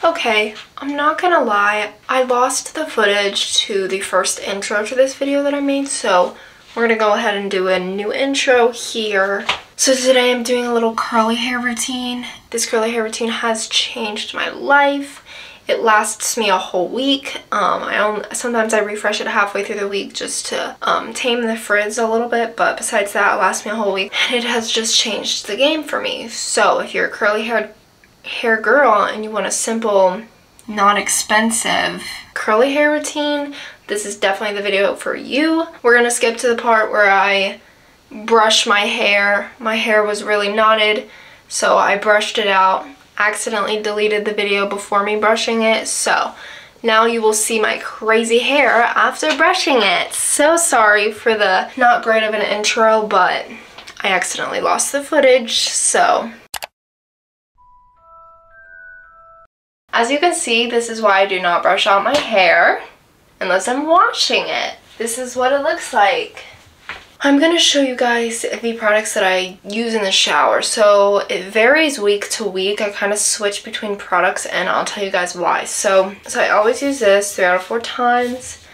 Okay, I'm not gonna lie, I lost the footage to the first intro to this video that I made, so we're gonna go ahead and do a new intro here. So today I'm doing a little curly hair routine. This curly hair routine has changed my life. It lasts me a whole week. Sometimes I refresh it halfway through the week just to tame the frizz a little bit, but besides that, it lasts me a whole week. And it has just changed the game for me. So if you're a curly hair girl and you want a simple, non-expensive curly hair routine, this is definitely the video for you. We're gonna skip to the part where I brush my hair. My hair was really knotted, so I brushed it out. Accidentally deleted the video before me brushing it, so now you will see my crazy hair after brushing it. So sorry for the not great of an intro, but I accidentally lost the footage, so. As you can see, this is why I do not brush out my hair unless I'm washing it. This is what it looks like. I'm going to show you guys the products that I use in the shower. So it varies week to week. I kind of switch between products and I'll tell you guys why. So I always use this 3 out of 4 times.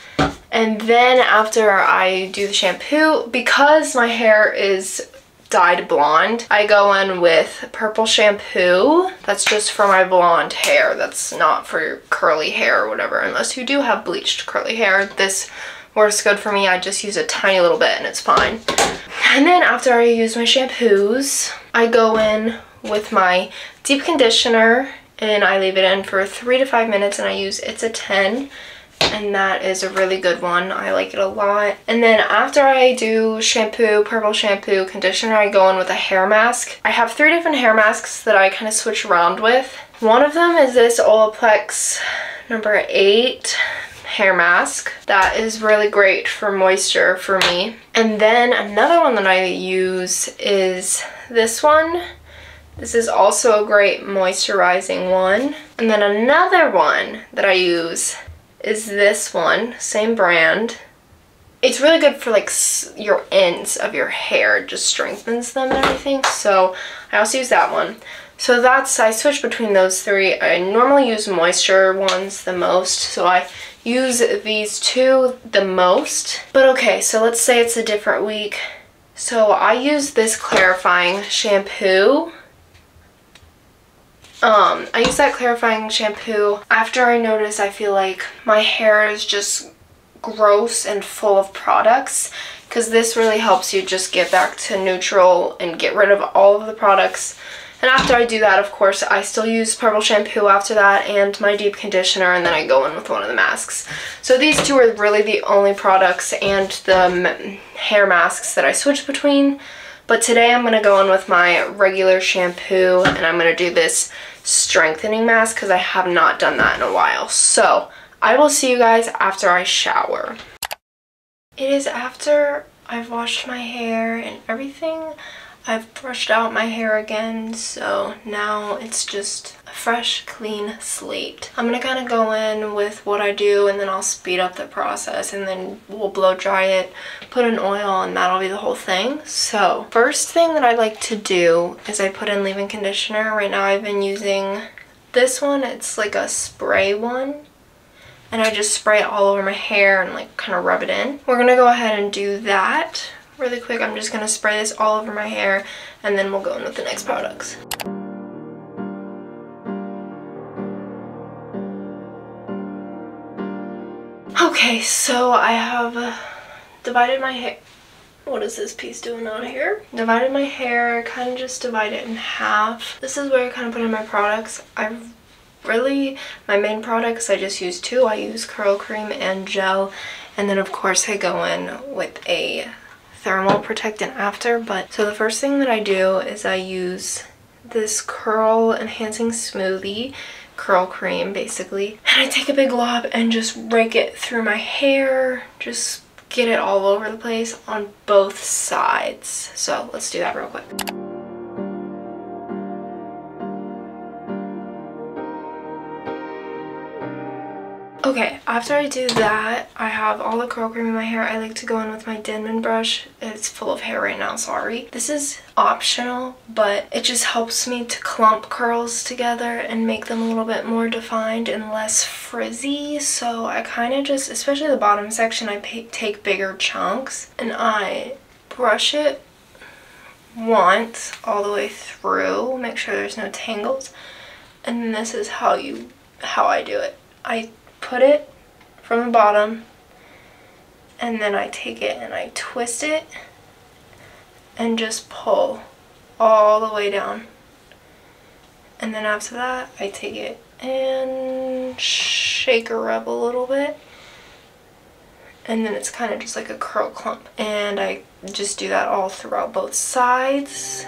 And then after I do the shampoo, because my hair is dyed blonde, I go in with purple shampoo. That's just for my blonde hair. That's not for your curly hair or whatever, unless you do have bleached curly hair. This works good for me. I just use a tiny little bit and it's fine. And then after I use my shampoos, I go in with my deep conditioner and I leave it in for 3 to 5 minutes, and I use It's a 10. And that is a really good one. I like it a lot. And then after I do shampoo, purple shampoo, conditioner, I go in with a hair mask. I have 3 different hair masks that I kind of switch around with. One of them is this Olaplex number 8 hair mask. That is really great for moisture for me. And then another one that I use is this one. This is also a great moisturizing one. And then another one that I use is this one, same brand. It's really good for like your ends of your hair, it just strengthens them and everything. So I also use that one. So I switch between those 3. I normally use moisture ones the most, so I use these 2 the most. But okay, so let's say it's a different week. So I use this clarifying shampoo. I use that clarifying shampoo after I notice I feel like my hair is just gross and full of products, because this really helps you just get back to neutral and get rid of all of the products. And after I do that, of course, I still use purple shampoo after that and my deep conditioner, and then I go in with one of the masks. So these 2 are really the only products and the hair masks that I switch between. But today I'm going to go in with my regular shampoo, and I'm going to do this strengthening mask because I have not done that in a while. So I will see you guys after I shower. It is after I've washed my hair and everything. I've brushed out my hair again, so now it's just a fresh, clean slate. I'm gonna kind of go in with what I do, and then I'll speed up the process, and then we'll blow dry it, put in oil, and that'll be the whole thing. So first thing that I like to do is I put in leave-in conditioner. Right now I've been using this one. It's like a spray one, and I just spray it all over my hair and like kind of rub it in. We're gonna go ahead and do that really quick. I'm just gonna spray this all over my hair, and then we'll go in with the next products. Okay, so I have divided my hair. What is this piece doing out here? Divided my hair, kind of just divide it in half. This is where I kind of put in my products. My main products, I just use 2. I use curl cream and gel, and then of course I go in with a thermal protectant after. But so the first thing that I do is I use this curl enhancing smoothie curl cream basically, and I take a big glob and just rake it through my hair, just get it all over the place on both sides. So let's do that real quick. Okay, after I do that, I have all the curl cream in my hair. I like to go in with my Denman brush. It's full of hair right now, sorry. This is optional, but it just helps me to clump curls together and make them a little bit more defined and less frizzy. So I kind of just, especially the bottom section, I take bigger chunks and I brush it once all the way through, make sure there's no tangles, and this is how I do it. I put it from the bottom and then I take it and I twist it and just pull all the way down, and then after that I take it and shake or rub a little bit, and then it's kind of just like a curl clump, and I just do that all throughout both sides.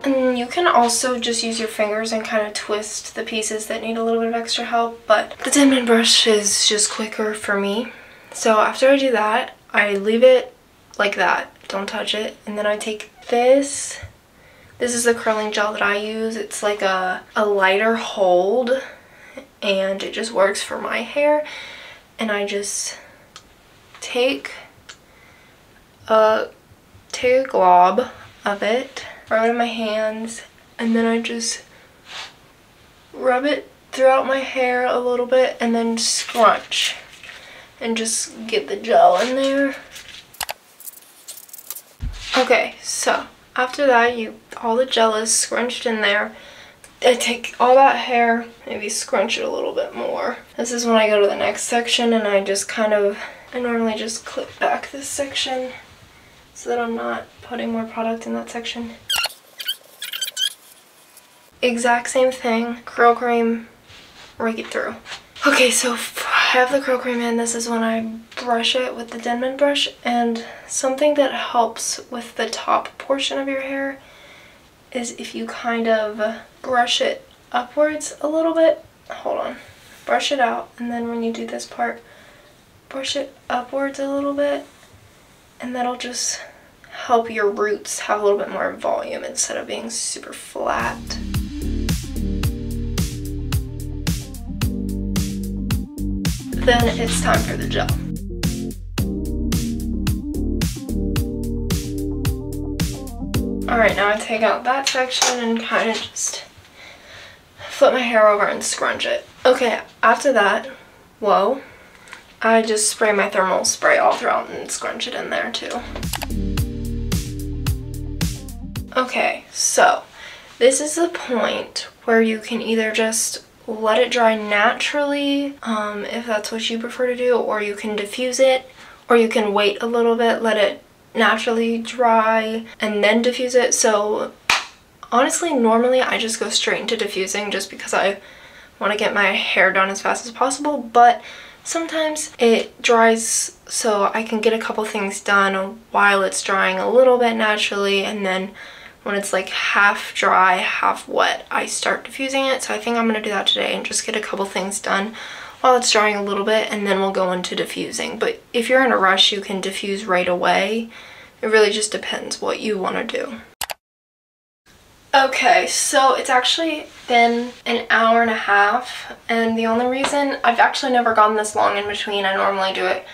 And you can also just use your fingers and kind of twist the pieces that need a little bit of extra help, but the Denman brush is just quicker for me. So after I do that, I leave it like that, don't touch it, and then I take this. This is the curling gel that I use. It's like a lighter hold, and it just works for my hair. And I just take a glob of it, rub it in my hands, and then I just rub it throughout my hair a little bit and then scrunch and just get the gel in there. Okay, so after that, all the gel is scrunched in there. I take all that hair, maybe scrunch it a little bit more. This is when I go to the next section, and I normally just clip back this section so that I'm not putting more product in that section. Exact same thing, curl cream, rake it through. Okay, so I have the curl cream in. This is when I brush it with the Denman brush, and something that helps with the top portion of your hair is if you kind of brush it upwards a little bit. Hold on. Brush it out, and then when you do this part, brush it upwards a little bit, and that'll just help your roots have a little bit more volume instead of being super flat. Then it's time for the gel. Alright, now I take out that section and kind of just flip my hair over and scrunch it. Okay, after that, I just spray my thermal spray all throughout and scrunch it in there too. Okay, so this is the point where you can either just let it dry naturally, if that's what you prefer to do, or you can diffuse it, or you can wait a little bit, let it naturally dry, and then diffuse it. So honestly, normally I just go straight into diffusing just because I want to get my hair done as fast as possible, but sometimes it dries so I can get a couple things done while it's drying a little bit naturally, and then when it's like half dry, half wet, I start diffusing it. So I think I'm going to do that today and just get a couple things done while it's drying a little bit, and then we'll go into diffusing. But if you're in a rush, you can diffuse right away. It really just depends what you want to do. Okay, so it's actually been an hour and a half, and the only reason I've actually never gone this long in between, I normally do it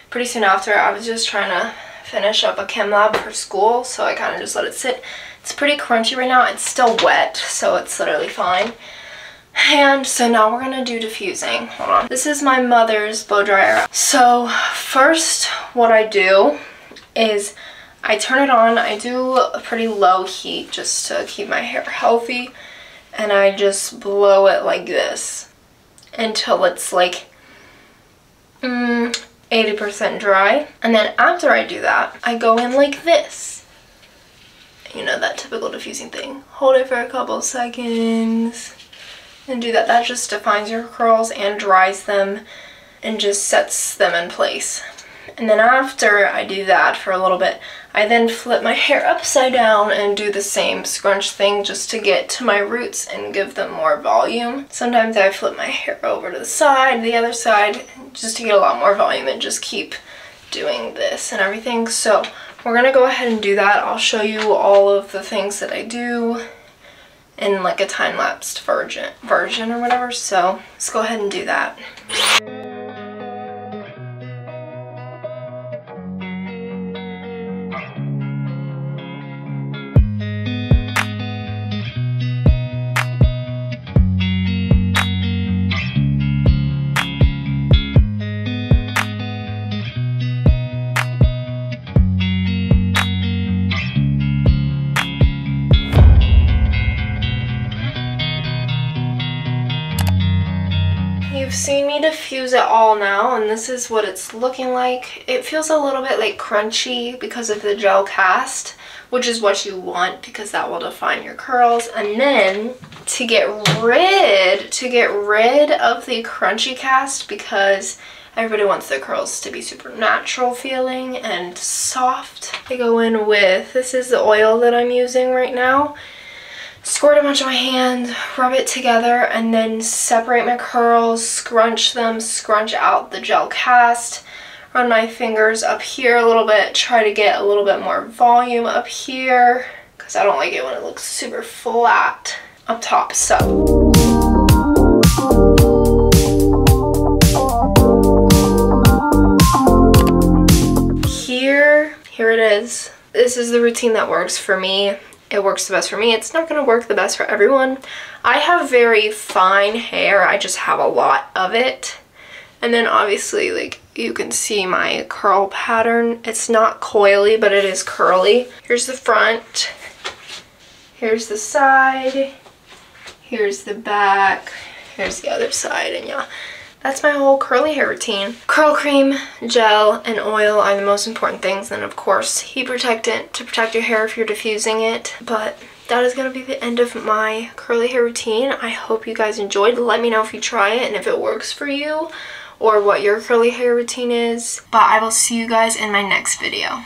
pretty soon after. I was just trying to finish up a chem lab for school, so I kind of just let it sit. It's pretty crunchy right now. It's still wet, so it's literally fine. And so now we're gonna do diffusing. Hold on. This is my mother's blow dryer. So first, what I do is I turn it on. I do a pretty low heat just to keep my hair healthy, and I just blow it like this until it's like 80% dry. And then after I do that, I go in like this. You know, that typical diffusing thing. Hold it for a couple seconds and do that. That just defines your curls and dries them and just sets them in place. And then after I do that for a little bit, I then flip my hair upside down and do the same scrunch thing just to get to my roots and give them more volume. Sometimes I flip my hair over to the side, the other side, just to get a lot more volume and just keep doing this and everything. So we're gonna go ahead and do that. I'll show you all of the things that I do in like a time-lapsed version or whatever. So let's go ahead and do that. You've seen me diffuse it all now, and this is what it's looking like. It feels a little bit like crunchy because of the gel cast, which is what you want because that will define your curls. And then to get rid of the crunchy cast, because everybody wants their curls to be super natural feeling and soft, I go in with, this is the oil that I'm using right now. Squirt a bunch on my hand, rub it together, and then separate my curls, scrunch them, scrunch out the gel cast, run my fingers up here a little bit, try to get a little bit more volume up here, because I don't like it when it looks super flat up top. So here it is. This is the routine that works for me. It works the best for me. It's not going to work the best for everyone. I have very fine hair. I just have a lot of it. And then obviously, like, you can see my curl pattern. It's not coily, but it is curly. Here's the front. Here's the side. Here's the back. Here's the other side. And yeah, that's my whole curly hair routine. Curl cream, gel, and oil are the most important things. Then of course, heat protectant to protect your hair if you're diffusing it. But that is going to be the end of my curly hair routine. I hope you guys enjoyed. Let me know if you try it and if it works for you or what your curly hair routine is. But I will see you guys in my next video.